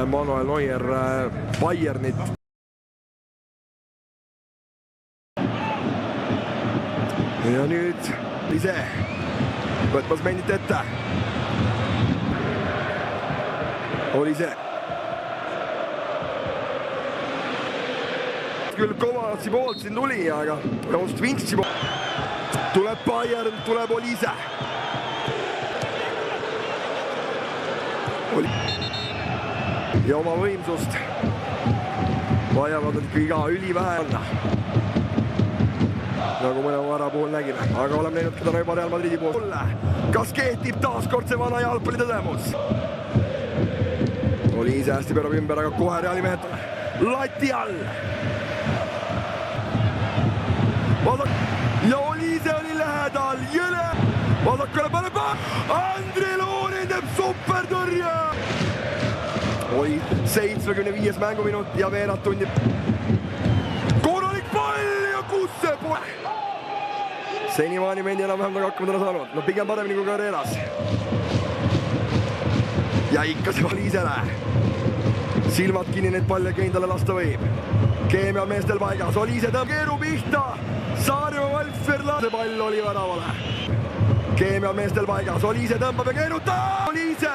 Manuel Neuer Bayernit. Ja nüüd ise võtmas mängit ette. Oli see. Küll Kovatsi poolt siin tuli, aga just Vintsi poolt. Tuleb Bayern, tuleb Olise. Ja oma võimsust vajavad nad ikka ülivähe anna. Nagu mõne vara puhul nägime, aga oleme näinud keda juba Real Madridi puhul. Kas kehtib taaskord see vana jalgpalli tõdemus? Olise hästi pöörab ümber, aga kohe Reali mehed lati all. Ja Olise oli lähedal, jõle! Vasakule paneb Andri Loorin teeb supertõrje! Oli 75 mänguminut ja veerad tundi. Korralik pall ja kus see pole? Senimaani mendi enam-vähem taga hakkama täna saanud. No pigem paremini kui Carreras. Ja ikka see Olisele. Silmad kinni neid palle keindale lasta võib. Keemia meestel paigas. Olise tõmb keeru pihta. Saarjama Valferla. See pall oli väravale. Keemia meestel paigas. Olise tõmbab ja keerutab. Olise.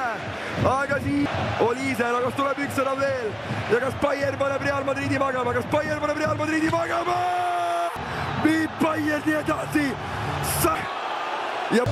Aga siin Olisel, kas tuleb üks ära veel ja kas Bayern paneb Real Madridi magama, kas Bayern paneb Real Madridi magama? Viib Bayerni edasi! Ja